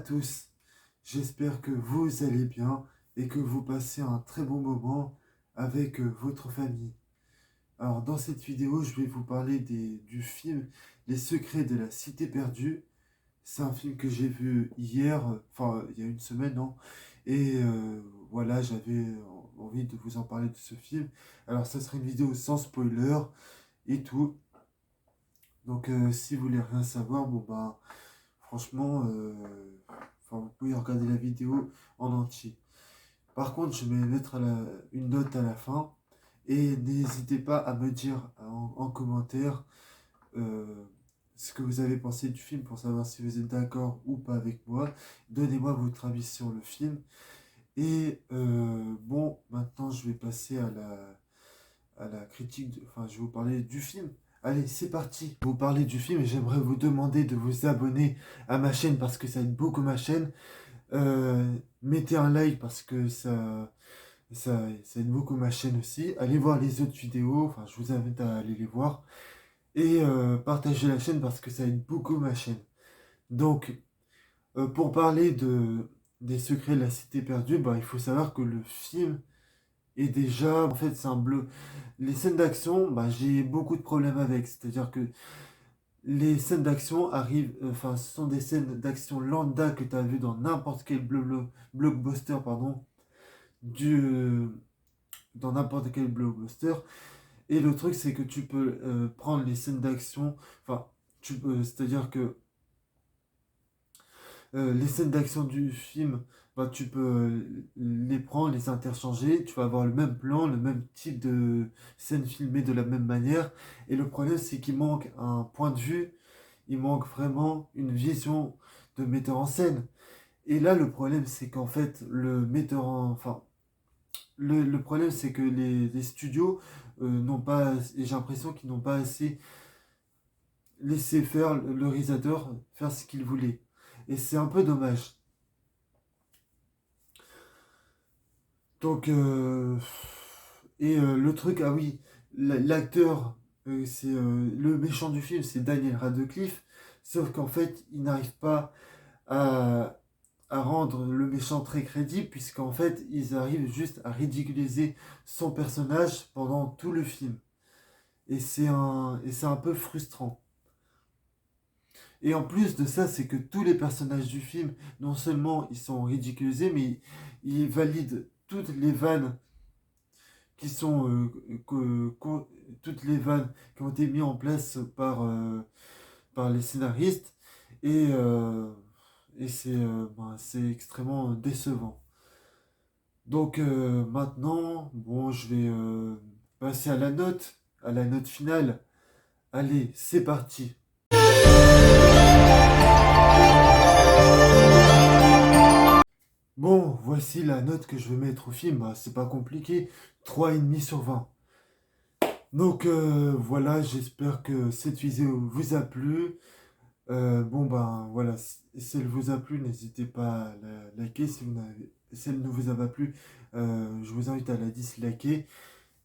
tous, j'espère que vous allez bien et que vous passez un très bon moment avec votre famille. Alors dans cette vidéo, je vais vous parler du film Les Secrets de la Cité perdue. C'est un film que j'ai vu hier, enfin il y a une semaine, non? Et voilà, j'avais envie de vous en parler de ce film. Alors ça sera une vidéo sans spoiler et tout. Donc si vous voulez rien savoir, bon bah franchement, enfin, vous pouvez regarder la vidéo en entier. Par contre, je vais mettre une note à la fin. Et n'hésitez pas à me dire en commentaire euh, ce que vous avez pensé du film pour savoir si vous êtes d'accord ou pas avec moi. Donnez-moi votre avis sur le film. Et bon, maintenant je vais passer à la critique, enfin je vais vous parler du film. Allez, c'est parti. Je vais vous parler du film et j'aimerais vous demander de vous abonner à ma chaîne parce que ça aide beaucoup ma chaîne. Mettez un like parce que ça aide beaucoup ma chaîne aussi. Allez voir les autres vidéos, enfin je vous invite à aller les voir. Et partagez la chaîne parce que ça aide beaucoup ma chaîne. Donc, pour parler des secrets de la cité perdue, bah, il faut savoir que le film est déjà, en fait, c'est un bleu. Les scènes d'action, bah, j'ai beaucoup de problèmes avec. C'est-à-dire que les scènes d'action arrivent, enfin, ce sont des scènes d'action lambda que tu as vu dans n'importe quel blockbuster, pardon, du, dans n'importe quel blockbuster. Et le truc, c'est que tu peux prendre les scènes d'action, enfin, c'est-à-dire que les scènes d'action du film, bah, tu peux les prendre, les interchanger, tu vas avoir le même plan, le même type de scène filmée de la même manière. Et le problème, c'est qu'il manque un point de vue, il manque vraiment une vision de metteur en scène. Et là, le problème, c'est qu'en fait, enfin, le problème, c'est que les studios n'ont pas, et j'ai l'impression qu'ils n'ont pas assez laissé faire le réalisateur faire ce qu'il voulait. Et c'est un peu dommage. Donc, le truc, ah oui, l'acteur, c'est le méchant du film, c'est Daniel Radcliffe. Sauf qu'en fait, il n'arrive pas à, à rendre le méchant très crédible, puisqu'en fait, ils arrivent juste à ridiculiser son personnage pendant tout le film. Et c'est un peu frustrant. Et en plus de ça, c'est que tous les personnages du film, non seulement ils sont ridiculisés, mais ils valident toutes les vannes qui sont toutes les vannes qui ont été mises en place par les scénaristes et, euh, et c'est extrêmement décevant. Donc maintenant, bon, je vais passer à la note finale. Allez, c'est parti. Bon, voici la note que je vais mettre au film. Bah, c'est pas compliqué. 3,5 sur 20. Donc voilà, j'espère que cette vidéo vous a plu. Bon ben voilà, si elle vous a plu, n'hésitez pas à la liker. Si elle ne vous a pas plu, je vous invite à la disliker.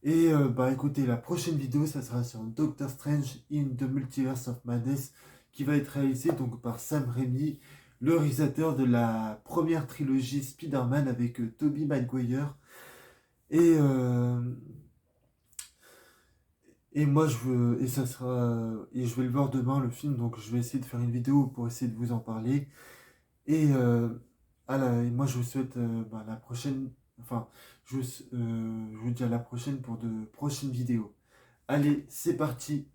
Et bah écoutez, la prochaine vidéo, ça sera sur Doctor Strange in the Multiverse of Madness, qui va être réalisée donc par Sam Raimi, le réalisateur de la première trilogie Spider-Man avec Tobey Maguire. Et, euh, et moi et je vais le voir demain le film, donc je vais essayer de faire une vidéo pour essayer de vous en parler. Et, et moi je vous souhaite bah, la prochaine, enfin je vous dis à la prochaine pour de prochaines vidéos. Allez, c'est parti.